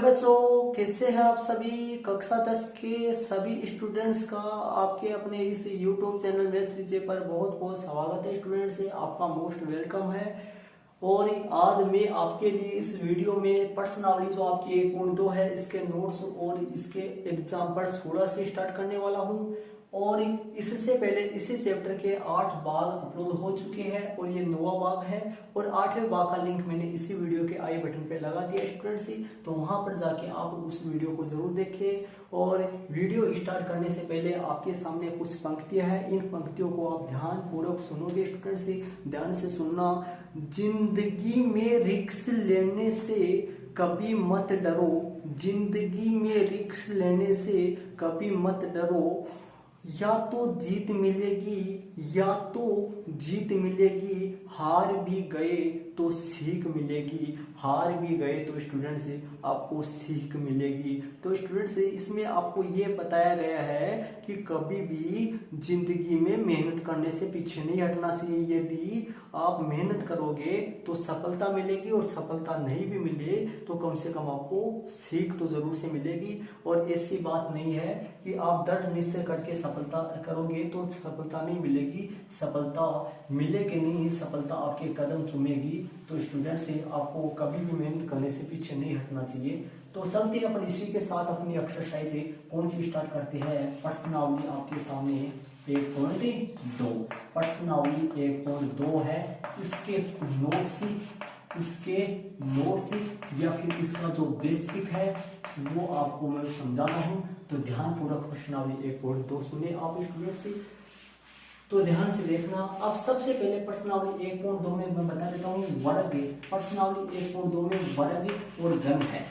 बच्चों, कैसे हैं आप सभी। कक्षा 10 के सभी स्टूडेंट्स का आपके अपने इस YouTube चैनल मैथ्स विजय पर बहुत बहुत स्वागत है। स्टूडेंट्स है आपका मोस्ट वेलकम है। और आज मैं आपके लिए इस वीडियो में प्रश्नावली जो आपकी 1.2 है इसके नोट्स और इसके एग्जाम्पल 16 से स्टार्ट करने वाला हूँ। और इससे पहले इसी चैप्टर के 8 भाग अपलोड हो चुके हैं और ये 9वां भाग है। और 8वें भाग का लिंक मैंने इसी वीडियो के आई बटन पे लगा दिया स्टूडेंट्स ही, तो वहां पर जाके आप उस वीडियो को जरूर देखें। और वीडियो स्टार्ट करने से पहले आपके सामने कुछ पंक्तियां हैं, इन पंक्तियों को आप ध्यान पूर्वक सुनोगे स्टूडेंट्स ही, ध्यान से सुनना। जिंदगी में रिस्क लेने से कभी मत डरो, जिंदगी में रिस्क लेने से कभी मत डरो। या तो जीत मिलेगी, या तो जीत मिलेगी, हार भी गए तो सीख मिलेगी, हार भी गए तो स्टूडेंट से आपको सीख मिलेगी। तो स्टूडेंट से इसमें आपको ये बताया गया है कि कभी भी जिंदगी में मेहनत करने से पीछे नहीं हटना चाहिए। यदि आप मेहनत करोगे तो सफलता मिलेगी, और सफलता नहीं भी मिले तो कम से कम आपको सीख तो जरूर से मिलेगी। और ऐसी बात नहीं है कि आप दृढ़ निश्चय करके सफलता करोगे तो सफलता नहीं मिलेगी, सफलता मिलेगी नहीं, सफलता आपके कदम चूमेगी। तो स्टूडेंट से आपको कभी भी मेहनत करने से पीछे नहीं हटना चाहिए। तो चलते हैं अपन इसी के साथ अपनी एक्सरसाइज कौन सी स्टार्ट करते हैं। प्रश्नावली आपके सामने 1.2, प्रश्नावली 1.2 है। इसके नोट्स या फिर इसका जो बेसिक है वो आपको मैं समझाता हूँ। तो ध्यान पूर्वक प्रश्नावली 1.2 सुने आप स्टूडेंट से, तो ध्यान से देखना। अब सबसे पहले प्रश्नावली 1.2 में मैं बता देता हूँ वर्ग। प्रश्नावली 1.2 में वर्ग और घन है।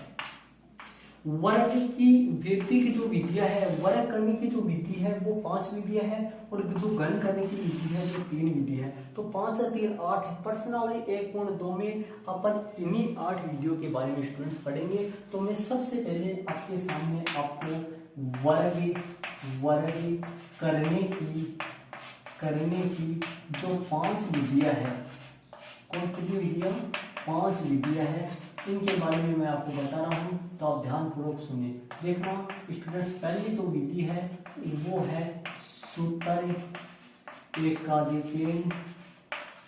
वर्ग की वृद्धि की जो विधियां है, वर्ग करने की जो विधि है वो 5 विधियां है, और जो घन करने की विधि है वो 3 विधि है। तो 5 और 3 8 है। प्रश्नावली 1.2 में अपन इन्हीं 8 विधियों के बारे में स्टूडेंट्स पढ़ेंगे। तो मैं सबसे पहले आपके सामने आपको वर्ग करने की जो 5 विधियां है, कौन सी विधियां, 5 विधियां है, इनके बारे में मैं आपको बता रहा हूं। तो आप ध्यान पूर्वक सुनिए। देखना स्टूडेंट्स, पहली जो विधि है वो है सूत्र एकाधिकेन।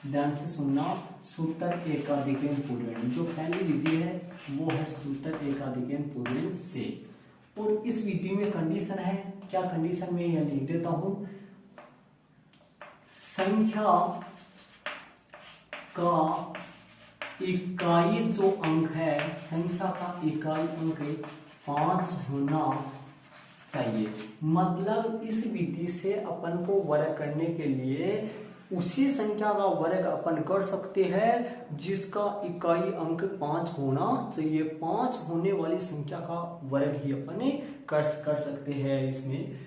ध्यान से सुनना, सूत्र एकाधिकेन पूर्वेण। जो पहली विधि है वो है सूत्र एकाधिकेन पूर्वेण से। और इस विधि में कंडीशन है, क्या कंडीशन में यह लिख देता हूं, संख्या का इकाई जो अंक है, संख्या का इकाई अंक 5 होना चाहिए। मतलब इस विधि से अपन को वर्ग करने के लिए उसी संख्या का वर्ग अपन कर सकते हैं जिसका इकाई अंक 5 होना चाहिए। 5 होने वाली संख्या का वर्ग ही अपन कर सकते हैं। इसमें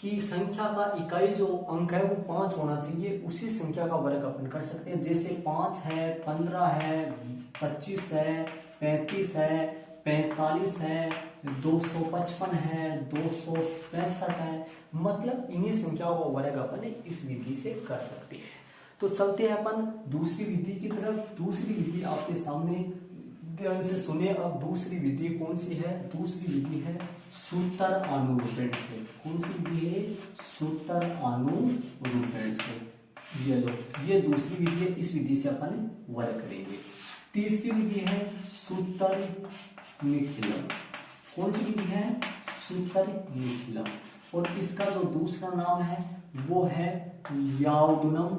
कि संख्या का इकाई जो अंक है वो 5 होना चाहिए, उसी संख्या का वर्ग अपन कर सकते हैं। जैसे 5 है, 15 है, 25 है, 35 है, 45 है, 255 है, 265 है। मतलब इन्हीं संख्याओं का वर्ग अपन इस विधि से कर सकते हैं। तो चलते हैं अपन दूसरी विधि की तरफ। दूसरी विधि आपके सामने, ध्यान से सुने। अब दूसरी विधि कौन सी है, दूसरी विधि है सूत्र अनुरूपण से। कौन सी विधि है, सूत्र अनुरूपण से। ये लो, ये दूसरी विधि है, इस विधि से अपन वर्ग करेंगे। तीसरी विधि है सूत्र निखिलम। कौन सी विधि है, सूत्र निखिलम। और इसका जो दूसरा नाम है वो है यावदुनम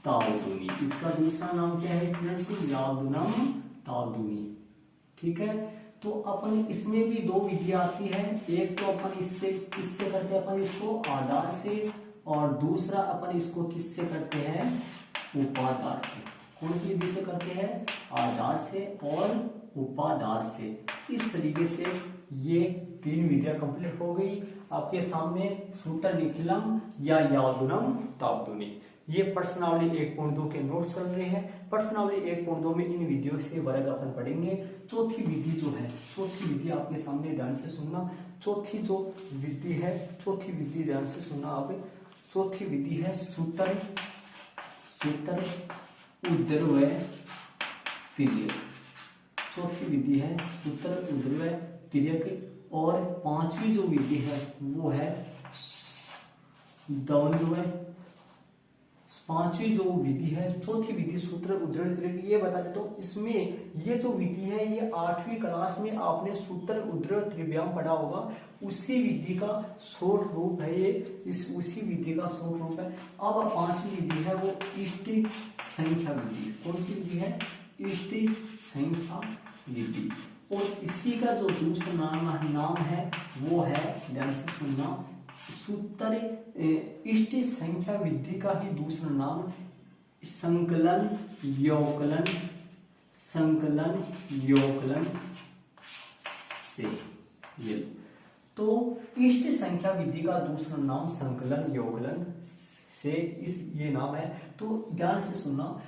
तावदुनी। इसका दूसरा नाम क्या है स्टूडेंट्स, यावदुनम तावदुनी। ठीक है। तो अपन इसमें भी 2 विधियां आती है। एक तो अपन इससे करते हैं अपन इसको आधार से, और दूसरा अपन इसको किससे करते हैं, उपाधार से। कौन सी विधि से करते हैं, आधार से और उपाधार से। इस तरीके से ये 3 विधियां कंप्लीट हो गई आपके सामने, सूत्र निखिलम या यावदुनम तावदुनी। ये प्रश्नावली 1.2 के नोट्स चल रहे हैं। प्रश्नावली 1.2 में इन विधियों से वर्ग अपन पढ़ेंगे। चौथी विधि जो है, चौथी विधि आपके सामने ध्यान से सुनना। चौथी जो विधि है, चौथी विधि ध्यान से सुनना आप। चौथी विधि है सूत्र उद्रवय तिर्यक। चौथी विधि है सूत्र ऊर्ध्व तिर्यक। और पांचवी जो विधि है वो है द्वंद्व। पांचवी जो विधि है, चौथी विधि सूत्र ऊर्ध्व तिर्यक, ये बता देता हूँ। इसमें ये जो विधि है ये 8वीं क्लास में आपने सूत्र ऊर्ध्व त्रिव्याम पढ़ा होगा। उसी विधि का शॉर्ट रूप है ये, उसी विधि का शॉर्ट रूप है। अब पांचवी विधि है वो इष्टि संख्या विधि। कौन सी विधि है? इष्टि संख्या विधि। और इसी का जो दूसरा नाम है वो है, ध्यान से सुनना, सूत्र इष्टि संख्या विधि का ही दूसरा नाम संकलन योकलन, संकलन योकलन से। ये तो इष्टि संख्या विधि का दूसरा नाम संकलन योकलन से ये नाम है। तो ध्यान से सुनना,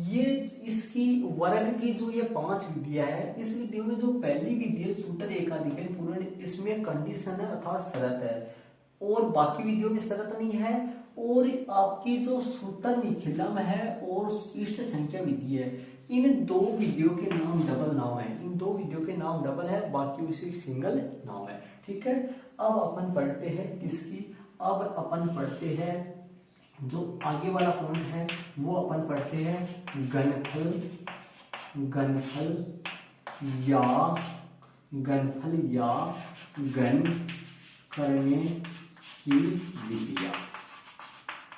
ये इसकी वर्ग की जो ये 5 विधियां है, इस विधियों में जो पहली विधि है सूत्र एकाधिकरण पूर्ण, इसमें कंडीशन है अर्थात शर्त है, और बाकी विधियों में शर्त नहीं है। और आपकी जो सूत्र निखिलम है और इष्ट संख्या विधि है, इन दो विधियों के नाम डबल नाम है। इन दो विधियों के नाम डबल है, बाकी उसी सिंगल नाम है। ठीक है। अब अपन पढ़ते हैं किसकी? अब अपन पढ़ते हैं जो आगे वाला पॉइंट है वो अपन पढ़ते हैं घनफल, घनफल या घनफल या घन करने की विधियां,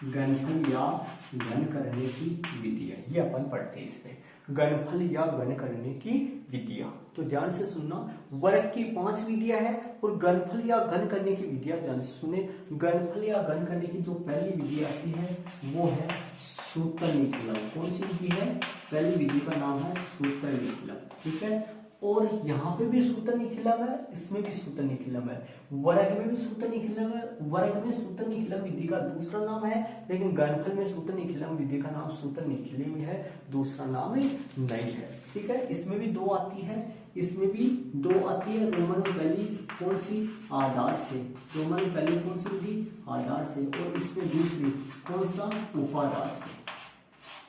घनफल या घन करने की विधियां, ये अपन पढ़ते हैं इसमें घनफल या घन करने की विधियां। तो ध्यान से सुनना, वर्ग की 5 विधियां है और घनफल या घन करने की विधियां ध्यान से सुने। घनफल या घन करने की जो पहली विधि आती है वो है सूत्र निखिलम। कौन सी विधि है? पहली विधि का नाम है सूत्र निखिलम। ठीक है। और यहाँ पे भी सूत्र निखिलम है, इसमें भी सूत्र निखिलम है, वर्ग में भी सूत्र निखिलम है। वर्ग में सूत्र निखिलम विधि का दूसरा नाम है, लेकिन घनफल में सूत्र निखिलम विधि का नाम सूत्र निखिलम है, दूसरा नाम नहीं है। ठीक है। इसमें भी 2 आती है, इसमें भी 2 आती है। रोमन पहली कौन सी? आधार से। रोमन पहली कौन सी विधि? आधार से। और इसमें दूसरी कौन सा? उपाधार से।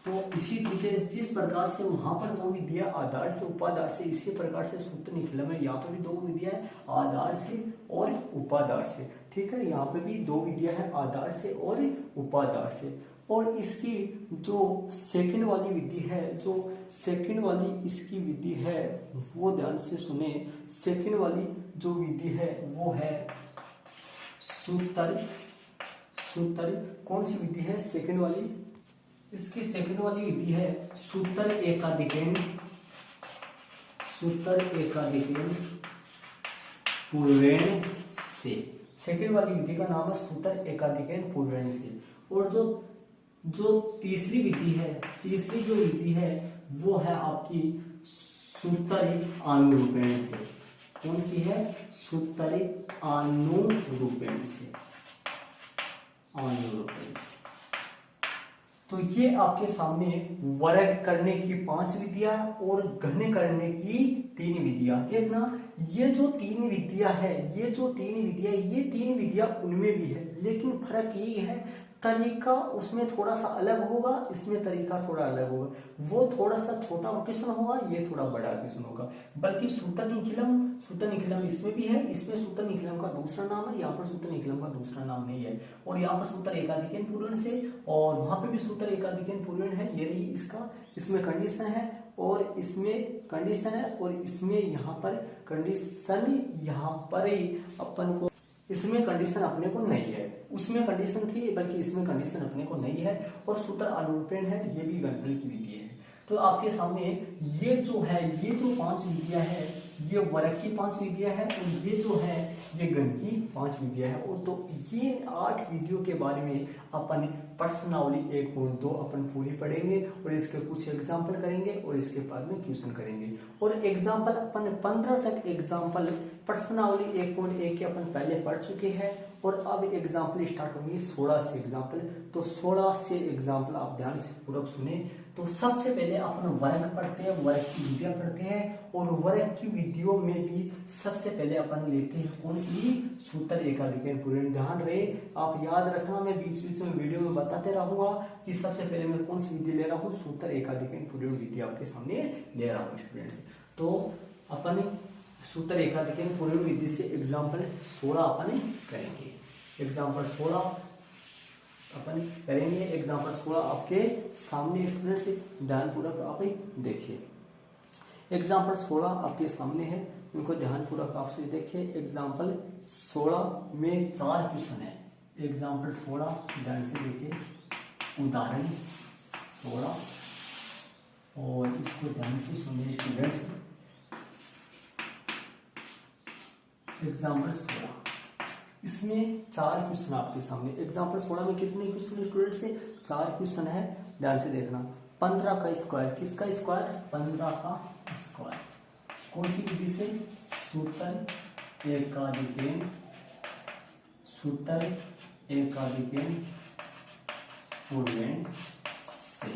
तो इसी तरीके जिस प्रकार से वहां पर 2 विधियां आधार से उपाधार से, इसी प्रकार से सूत्र निखिलम है, यहाँ पे भी 2 विधियां है आधार से और उपाधार से। ठीक है। यहाँ पे भी 2 विधियां है आधार से और उपाधार से। और इसकी जो सेकंड वाली विधि है, जो सेकंड वाली इसकी विधि है वो ध्यान से सुने। सेकंड वाली जो विधि है वो है सूत्र, सूत्र कौन सी विधि है सेकंड वाली? इसकी सेकंड वाली विधि है सूत्र एकाधिकरण, सूत्र एकाधिकरण पूर्वेण से। सेकंड वाली विधि का नाम है सूत्र एकाधिकरण पूर्वेण से। और जो तीसरी विधि है, तीसरी जो विधि है वो है आपकी सूत्र आनुरूपेण से। कौन सी है? सूत्र आनुरूपेण से, आनुरूपेण से। तो ये आपके सामने वर्ग करने की 5 विधियां और घन करने की 3 विधियां। देखना, ये जो 3 विधियां है, ये जो 3 विधियां, ये 3 विधियां उनमें भी है, लेकिन फर्क ये है तरीका उसमें थोड़ा सा अलग होगा, इसमें तरीका थोड़ा अलग होगा। वो थोड़ा सा छोटा क्वेश्चन होगा, ये थोड़ा बड़ा क्वेश्चन होगा। बल्कि सूत्र निखिलम इसमें भी है, इसमें सूत्र निखिलम का दूसरा नाम है, यहाँ पर सूत्र निखिलम का दूसरा नाम नहीं है। और यहाँ पर सूत्र एकाधिकरण पूर्ण से, और वहां पे भी सूत्र एकाधिकरण पूर्ण है। ये रही इसका, इसमें कंडीशन है और इसमें कंडीशन है, और इसमें यहाँ पर कंडीशन, यहाँ पर ही अपन को, इसमें कंडीशन अपने को नहीं है, उसमें कंडीशन थी, बल्कि इसमें कंडीशन अपने को नहीं है। और सूत्र अनुरूपेण है, ये भी घनफल की विधि है। तो आपके सामने ये जो है, ये जो 5 विधियां है, ये वर्ग की 5 विधियां है, और ये जो है ये घन की 5 विधियां है। और तो ये 8 विधियों के बारे में अपन प्रश्नावली 1.2 अपन पूरी पढ़ेंगे, और इसके कुछ एग्जाम्पल करेंगे, और इसके बाद में क्वेश्चन करेंगे। और एग्जाम्पल अपन 15 तक एग्जाम्पल प्रश्नावली 1.1 के अपन पहले पढ़ चुके हैं, और अब एग्जाम्पल स्टार्ट होंगे 16 से एग्जाम्पल। तो 16 से एग्जाम्पल आप ध्यान से पूर्वक सुने। तो सबसे पहले अपन वर्ग पढ़ते हैं, वर्ग की विधियां पढ़ते हैं, और वर्ग की विधियों में भी सबसे पहले अपन लेते हैं कौन सी, सूत्र एकाधिकरण पूर्ण। ध्यान रहे, आप याद रखना, मैं बीच बीच में वीडियो में बताते रहूंगा कि सबसे पहले मैं कौन सी विधि ले रहा हूँ, सूत्र एकाधिकरण पूर्ण विधि आपके सामने ले रहा हूँ स्टूडेंट्स। तो अपन सूत्र एकाधिकरण पूर्ण विधि से एग्जाम्पल 16 अपन करेंगे। एग्जाम्पल 16 अपन करेंगे। एग्जाम्पल 16 आपके सामने स्टूडेंट्स ध्यानपूर्वक आप देखिए। एग्जाम्पल 16 आपके सामने है, इनको ध्यानपूर्वक आपसे देखिए। एग्जाम्पल 16 में 4 क्वेश्चन है। एग्जाम्पल 16 ध्यान से देखिए, उदाहरण 16, और इसको ध्यान से सुनिए स्टूडेंट्स। एग्जाम्पल 16 इसमें 4 क्वेश्चन आपके सामने। एग्जाम्पल 16 में कितने क्वेश्चन स्टूडेंट से, 4 क्वेश्चन है, ध्यान से देखना। 15 का स्क्वायर, किसका स्क्वायर, 15 का स्क्वायर, कौन सी विधि से, सूत्र एकाधिकरण, सूत्र एकाधिकरण पूर्ण से।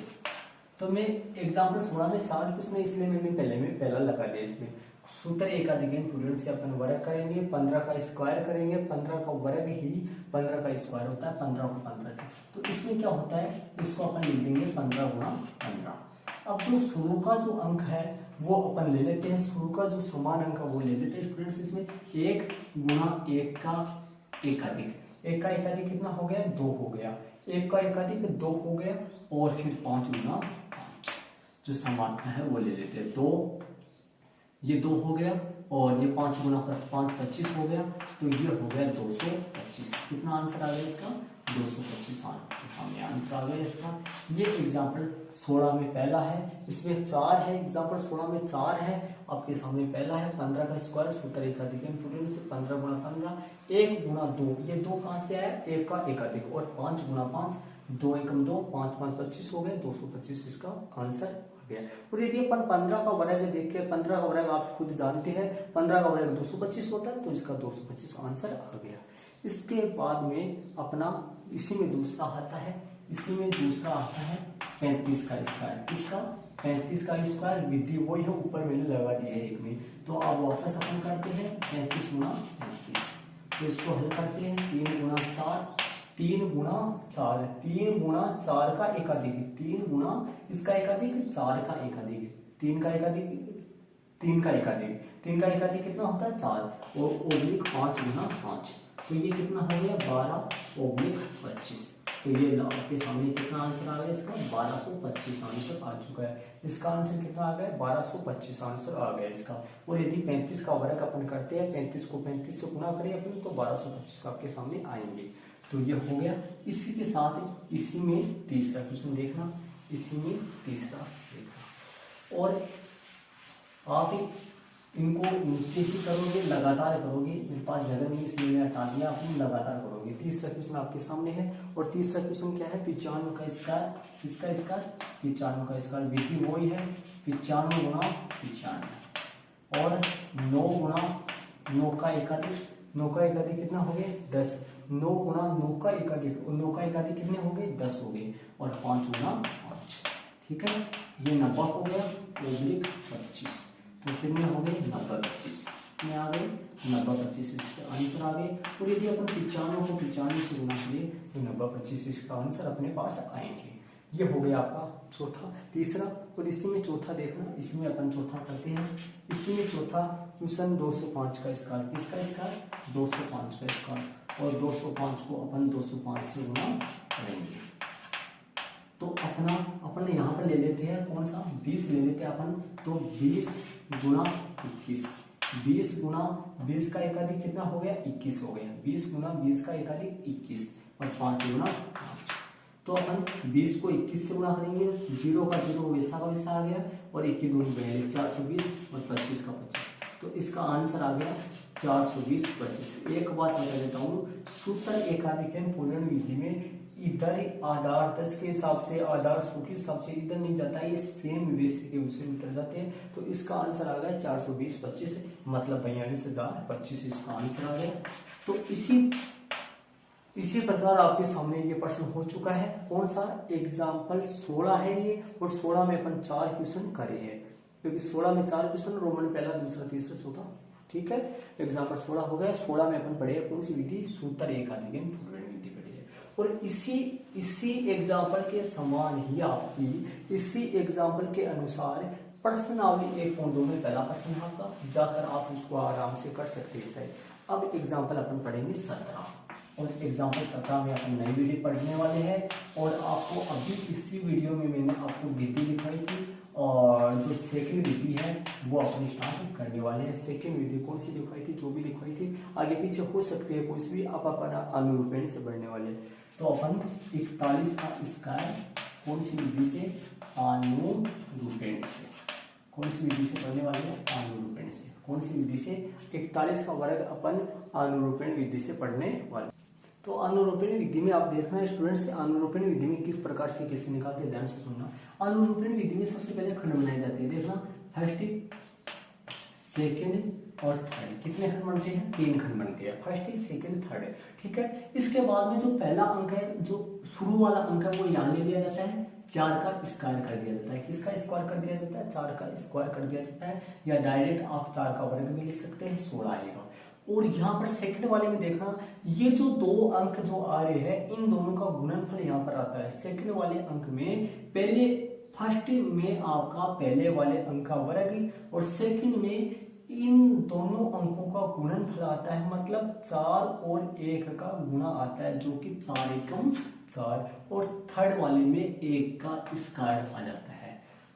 तो मैं एग्जाम्पल 16 में 4 क्वेश्चन है, इसलिए मैंने पहला लगा दिया इसमें। सूत्र एकाधिकरण पूर्ण से अपन वर्ग करेंगे, 15 का स्क्वायर करेंगे, 15 का वर्ग ही 15 का स्क्वायर होता है, 15 को 15 से। तो इसमें क्या होता है, इसको अपन लिख देंगे 15 गुणा 15। अब जो शुरू का जो अंक है वो अपन ले लेते हैं, शुरू का जो समान अंक है वो ले लेते हैं स्टूडेंट्स। इसमें 1 गुणा 1 का एकाधिक, 1 का एकाधिक कितना हो गया, 2 हो गया, 1 का एकाधिक 2 हो गया, और फिर 5 गुणा 5 जो समानता है वो ले लेते हैं। 2, ये 2 हो गया, और ये 5 गुणा 5 25 हो गया, तो ये हो गया 225। कितना आंसर आ गया इसका, 225 सामने आंसर आ गया इसका। ये एग्जाम्पल 16 में पहला है, इसमें 4 है। एग्जाम्पल 16 में 4 है आपके सामने, पहला है 15 का स्क्वायर, सूत्र एकाधिकरण पूर्ण से 15 गुणा 15, 1 गुणा 2, ये 2 कहाँ से आया, 1 का एकाधिक, और 5 गुणा 5, 2 एकम 2, 5 5 25 हो गए, 225 इसका आंसर आ गया। और यदि अपन 15 का वर्ग देख के, 15 का वर्ग आप खुद जानते हैं, 15 का वर्ग 225 होता है, तो इसका 225 आंसर आ गया। इसके बाद में अपना इसी में दूसरा आता है, इसी में दूसरा आता है 35 का स्क्वायर। किसका, 35 का स्क्वायर, विधि वही है, ऊपर मैंने लगा दिया है एक में। तो अब वापस अपन करते हैं 35 गुणा 35, तो इसको हल करते हैं, 3 गुणा 4, 3 गुणा 4, 3 गुणा 4 का एकाधिक, 3 गुणा इसका एकाधिक, 4 का एकाधिक, 3 का एकाधिक, 3 का एकाधिक, 3 का एकाधिक कितना होता है, 4, और ओब्लिक 5 गुणा 5, तो ये कितना हो गया, 12 ओब्लिक 25। तो ये आपके सामने कितना आंसर आ गया इसका, 1225 आंसर आ चुका है। इसका आंसर कितना आ गया, 1225 आंसर आ गया इसका। और यदि 35 का वर्ग अपन करते हैं, 35 को 35 से गुणा करें अपन, तो 1225 आपके सामने आएंगे। तो ये हो गया। इसी के साथ इसी में तीसरा क्वेश्चन देखना, इसी में तीसरा देखना, और आप इनको नीचे ही करोगे, लगातार करोगे, मेरे पास जगह नहीं इसलिए मैं हटा दिया, आप लगातार करोगे। तीसरा क्वेश्चन आपके सामने है, और तीसरा क्वेश्चन क्या है, 95 का स्क्वायर, किसका स्क्वायर, 95 का स्क्वायर, विधि वही है, 95 गुणा 95, और 9 गुणा 9 का एकाधिक, 9 का एकाधिक कितना हो गए, 10, 9 गुणा 9 का एकाधिक, 9 का एकाधिक कितने हो गए, 10 हो गए, और 5 गुणा 5, ठीक है, ये 90 हो गया, ओब्लिक 25, तो कितने हो गए, 90 25 में आ गए, 90 25 इसका आंसर आ गए। और यदि अपन 95 को 95 से गुणा करिए, तो 90 25 इसका आंसर अपने पास आएंगे। ये हो गया आपका चौथा, तीसरा। और इसी में चौथा देखना, इसी में अपन चौथा करते हैं। इसी में चौथा क्वेश्चन 205 का स्क्वायर, किसका स्क्वायर, 205 का स्क्वायर, और 205 को अपन 205 से गुणा करेंगे। तो अपन यहाँ पर ले लेते हैं कौन सा, 20 ले लेते हैं अपन, तो 20 गुणा 21, 20 गुणा 20 का एकाधिक कितना हो गया, 21 हो गया, 20 गुणा 20 का एकाधिक 21, और 5 गुणा 5, तो अपन 20 को 21 से गुणा करेंगे, 0 का 0 वैसा का वैसा आ गया, और 1 की 2 बयालीस, 420, और 25 का 25, तो इसका आंसर आ गया 420 25। एक बात बता देता हूँ, सूत्र एकाधिकरण पूर्ण विधि में इधर आधार 10 के हिसाब से, आधार 100 के हिसाब से इधर नहीं जाता है, ये सेम बेसिक के उससे उतर जाते हैं। तो इसका आंसर आ गया 420 25, मतलब 42,025 इसका आंसर आ गया। तो इसी इसी प्रकार आपके सामने ये प्रश्न हो चुका है। कौन सा? एग्जाम्पल 16 है ये, और 16 में अपन 4 क्वेश्चन करे हैं, क्योंकि 16 में 4 क्वेश्चन, रोमन पहला, दूसरा, तीसरा, चौथा। ठीक है, एग्जाम्पल 16 हो गया। 16 में अपन पढ़े कौन सी विधि? सूत्र एकाधिगम पूर्ण विधि पढ़ी है। और इसी एग्जाम्पल के समान ही आपकी इसी एग्जाम्पल के अनुसार प्रश्नावली 1.2 में पहला प्रश्न है आपका, जाकर आप उसको आराम से कर सकते हैं। अब एग्जाम्पल अपन पढ़ेंगे 17, और एग्जाम्पल 17 में अपन नई विधि पढ़ने वाले हैं। और आपको अभी इसी वीडियो में मैंने आपको विधि दिखाई थी, और जो सेकंड विधि है वो अपन स्टार्ट करने वाले हैं। सेकंड विधि कौन सी दिखाई थी? जो भी दिखाई थी, आगे पीछे हो सकती है कुछ भी, आप अपन अनुरूपेण से बढ़ने वाले हैं। तो अपन 41 का स्क्वायर कौन सी विधि से? अनुरूपेण से। कौन सी विधि से पढ़ने वाले हैं? अनुरूपेण से। कौन सी विधि से? 41 का वर्ग अपन अनुरूपेण विधि से पढ़ने वाले। तो अनुरूपण विधि में आप देखना है स्टूडेंट्स, अनुरूपण विधि में किस प्रकार से कैसे निकालते हैं, ध्यान से सुनना। अनुरूपण विधि में सबसे पहले खंड बनाए जाते हैं, देखना, फर्स्ट, सेकंड और थर्ड। कितने खंड बनते हैं? 3 खंड बनते हैं, फर्स्ट, सेकंड, थर्ड। ठीक है, इसके बाद में जो पहला अंक है, जो शुरू वाला अंक है, वो यहाँ ले लिया जाता है, 4 का स्क्वायर कर दिया जाता है। किसका स्क्वायर कर दिया जाता है? 4 का स्क्वायर कर दिया जाता है, या डायरेक्ट आप 4 का वर्ग भी लिख सकते हैं, 16 आएगा। और यहाँ पर सेकंड वाले में देखना, ये जो 2 अंक जो आ रहे हैं, इन दोनों का गुणनफल यहाँ पर आता है। सेकंड वाले अंक में पहले, फर्स्ट में आपका पहले वाले अंक का वर्ग, और सेकंड में इन दोनों अंकों का गुणनफल आता है, मतलब 4 और 1 का गुणा आता है, जो कि 4 एकम 4। और थर्ड वाले में 1 का स्क्वायर आ जाता है।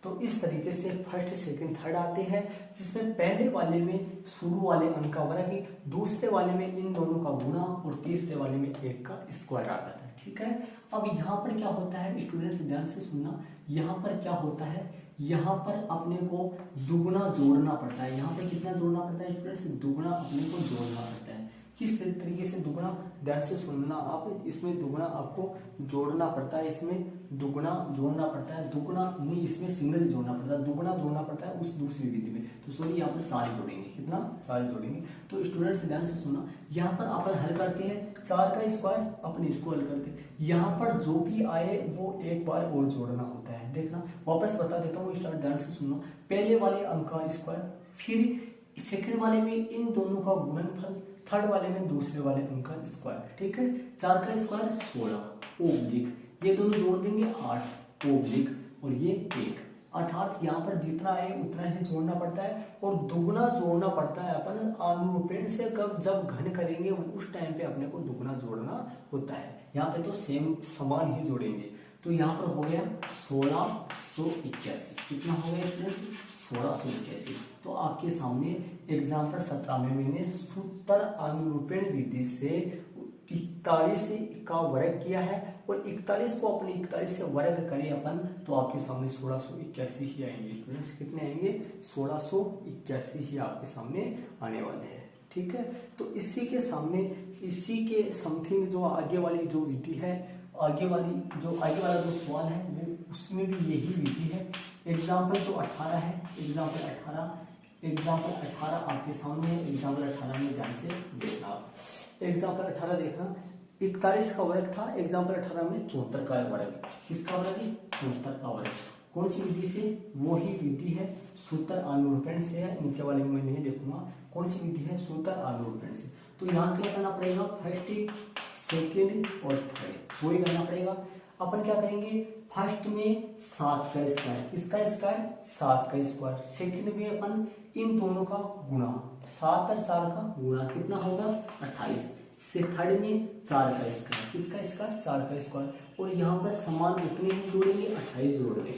तो इस तरीके से फर्स्ट, सेकंड, थर्ड आते हैं, जिसमें पहले वाले में शुरू वाले अंक का वर्ग, दूसरे वाले में इन दोनों का गुणा, और तीसरे वाले में 1 का स्क्वायर आता है। ठीक है, अब यहाँ पर क्या होता है स्टूडेंट्स, ध्यान से सुनना, यहाँ पर क्या होता है, यहाँ पर अपने को दुगुना जोड़ना पड़ता है। यहाँ पर कितना जोड़ना पड़ता है स्टूडेंट्स? दुगुना अपने को जोड़ना पड़ता है। किस तरीके से दुगुना? ध्यान से सुनना आप, इसमें दुगुना आपको जोड़ना पड़ता है, इसमें दुगुना जोड़ना पड़ता है, दुगुना नहीं, इसमें सिंगल जोड़ना पड़ता है, दुगुना जोड़ना पड़ता है उस दूसरी विधि में। तो सॉरी, यहाँ पर 4 जोड़ेंगे, कितना? 4 जोड़ेंगे। तो स्टूडेंट्स ध्यान से सुनना, यहाँ पर अपन हल करते हैं 4 का स्क्वायर, अपन इसको हल करते हैं, यहाँ पर जो भी आए वो एक बार और जोड़ना होता है। देखना, वापस बता देता हूँ, स्टार्ट, ध्यान से सुनना, पहले वाले अंक का स्क्वायर, फिर सेकंड वाले में इन दोनों का गुणनफल, थर्ड वाले में दूसरे वाले अंक का स्क्वायर। ठीक है, 4 का स्क्वायर 16 ओब्लिक, ये दोनों जोड़ देंगे 8 ओब्लिक, और ये 1, अर्थात यहाँ पर जितना है उतना ही जोड़ना पड़ता है, और दुगुना जोड़ना पड़ता है अपन अनुरूपेण से। कब? जब घन करेंगे उस टाइम पे अपने को दुगुना जोड़ना होता है। यहाँ पे तो सेम समान ही जोड़ेंगे। तो यहाँ पर हो गया 1681। कितना हो गया स्टूडेंट्स? 1681। तो आपके सामने एग्जाम्पल 17 में मैंने सूत्र अनुरूपेण विधि से 41 का वर्ग किया है, और 41 को अपने 41 से वर्ग करें अपन, तो आपके सामने 1681 ही आएंगे स्टूडेंट्स। कितने आएंगे? 1681 ही आपके सामने आने वाले हैं। ठीक है, तो इसी के सामने, इसी के समथिंग जो आगे वाली जो विधि है, आगे वाला जो सवाल है वो, उसमें भी यही विधि है। एग्जाम्पल जो 18 है, एग्जाम्पल 18 आपके सामने है। एग्जाम्पल 18 में ध्यान से देखना, एग्जाम्पल 18 देखना, 41 का वर्ग था, एग्जाम्पल 18 में 74 का वर्ग। किसका वर्ग? 74 का वर्ग। कौन सी विधि से? वो ही विधि है, सूत्र अनुरूपेण से है। नीचे वाले में मैं नहीं देखूंगा कौन सी विधि है, सूत्र अनुरूपेण से। तो यहाँ क्या करना पड़ेगा? फर्स्ट, सेकेंड और थर्ड वही करना पड़ेगा। अपन क्या करेंगे? फर्स्ट में 7 का स्क्वायर, किसका स्क्वायर? 7 का स्क्वायर। सेकेंड में अपन इन दोनों का गुणा, 7 और 4 का गुणा, कितना होगा? 28। से थर्ड में 4 का स्क्वायर, किसका स्क्वायर? 4 का स्क्वायर। और यहाँ पर समान उतने ही जोड़ेंगे, 28 जोड़ देंगे।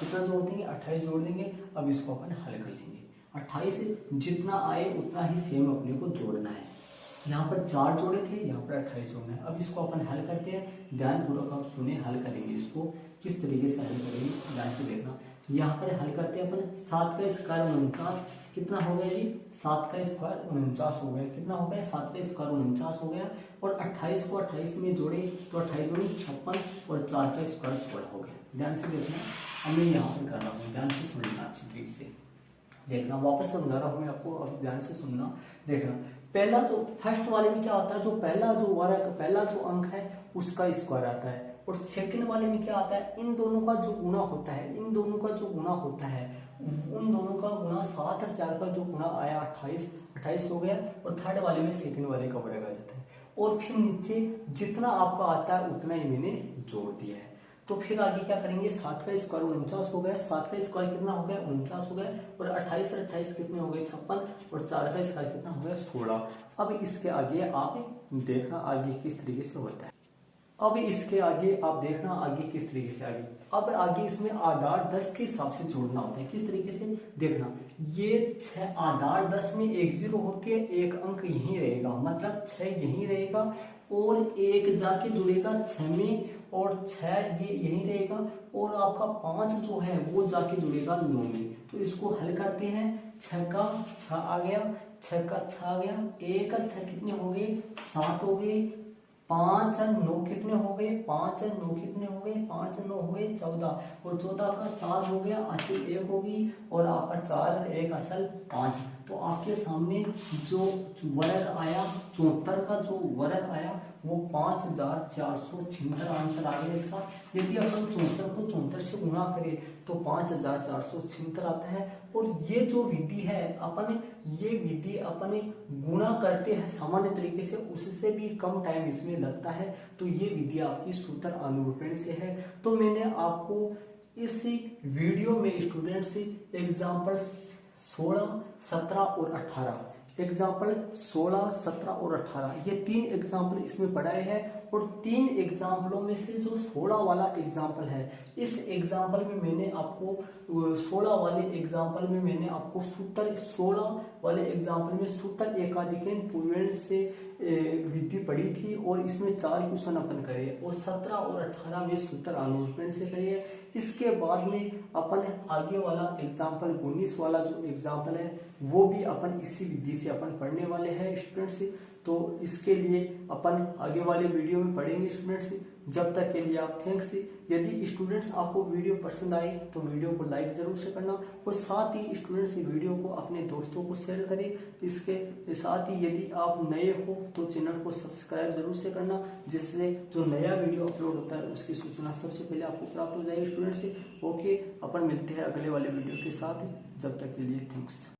कितना जोड़ देंगे? 28 जोड़ देंगे। अब इसको अपन हल कर लेंगे। 28 जितना आए उतना ही सेम अपने को जोड़ना है। यहाँ पर 4 जोड़े थे, यहाँ पर 28 जोड़ना है। अब इसको अपन हल करते हैं, ध्यानपूर्वक आप सुने, हल करेंगे इसको। किस तरीके से हल करेंगे ध्यान से देखना। यहाँ पर हल करते हैं अपन, 7 का स्क्वायर 49, कितना हो गया जी? 7 का स्क्वायर 49 हो गया। कितना हो गया? 7 का स्क्वायर 49 हो गया। और 28 को 28 में जोड़े तो 28 दूनी 56, और 4 का स्क्वायर 16 हो गया। ध्यान से देखना, अब मैं यहाँ पर कर रहा हूँ, ध्यान से सुनना अच्छी तरीके से। देखना, वापस समझा रहा हूँ मैं आपको, अब ध्यान से सुनना। देखना, पहला जो फर्स्ट वाले में क्या होता है, जो पहला जो वर्ग, पहला जो अंक है उसका स्क्वायर आता है, और सेकंड वाले में क्या आता है, इन दोनों का जो गुणा होता है, इन दोनों का जो गुणा होता है, उन दोनों का गुणा 7 और 4 का जो गुणा आया 28 हो गया, और थर्ड वाले में सेकंड वाले का वर्ग आ जाता है। और फिर नीचे जितना आपका आता है उतना ही मैंने जोड़ दिया है। तो फिर आगे क्या करेंगे, 7 का स्क्वायर 49 हो गया, 7 का स्क्वायर कितना हो गया 49 हो गया, और 28 और 28 कितने हो गए 56, और 4 का स्क्वायर कितना हो गया 16। अब इसके आगे आप देखना आगे किस तरीके से होता है। अब इसके आगे आप देखना आगे किस तरीके से, अब आगे इसमें आधार 10 के हिसाब से जोड़ना होता है। किस तरीके से, देखना, ये 6 आधार 10 में एक 0 होती है, एक अंक यहीं रहेगा, मतलब 6 यहीं रहेगा, और एक जाके जुड़ेगा 6 में, और 6 ये यहीं रहेगा, और आपका 5 जो है वो जाके जुड़ेगा 9 में। तो इसको हल करते हैं, 6 का 6 आ गया, 6 का 6 आ गया, 1 और 6 कितने हो गए 7 हो गए, 5 और 9 कितने हो गए, 5 और 9 कितने हो गए, 5 और 9 हो गए 14, और 14 का 4 हो गया, असल 1 होगी, और आपका 4 और 1 असल 5। तो आपके सामने जो वर्ग आया 74 का जो वर्ग आया वो 5476 आंसर आ गया इसका। यदि अपन 74 को 74 से गुणा करें तो 5476 आता है। और ये जो विधि है अपन, ये विधि अपन गुणा करते हैं सामान्य तरीके से, उससे भी कम टाइम इसमें लगता है। तो ये विधि आपकी सूत्र अनुरूपण से है। तो मैंने आपको इस वीडियो में स्टूडेंट्स एग्जाम्पल 16, 17 और 18, एग्जाम्पल 16, 17 और 18, ये 3 एग्जाम्पल इसमें पढ़ाए हैं। और 3 एग्जाम्पलों में से जो 16 वाला एग्जाम्पल है, इस एग्जाम्पल में मैंने आपको 16 वाले एग्जाम्पल में मैंने आपको सूत्र, 16 वाले एग्जाम्पल में सूत्र एकाधिकरण पूर्वेण से विधि पढ़ी थी, और इसमें 4 क्वेश्चन अपन करे, और 17 और 18 में सूत्र अनुरूपण से करे। इसके बाद में अपन आगे वाला एग्जाम्पल 19 वाला जो एग्जाम्पल है वो भी अपन इसी विधि से अपन पढ़ने वाले हैं स्टूडेंट्स। तो इसके लिए अपन आगे वाले वीडियो में पढ़ेंगे स्टूडेंट्स। जब तक के लिए आप थैंक्स। यदि स्टूडेंट्स आपको वीडियो पसंद आए तो वीडियो को लाइक जरूर से करना, और साथ ही स्टूडेंट्स वीडियो को अपने दोस्तों को शेयर करें। इसके साथ ही यदि आप नए हो तो चैनल को सब्सक्राइब जरूर से करना, जिससे जो नया वीडियो अपलोड होता है उसकी सूचना सबसे पहले आपको प्राप्त हो जाएगी स्टूडेंट्स। ओके, अपन मिलते हैं अगले वाले वीडियो के साथ, जब तक के लिए थैंक्स।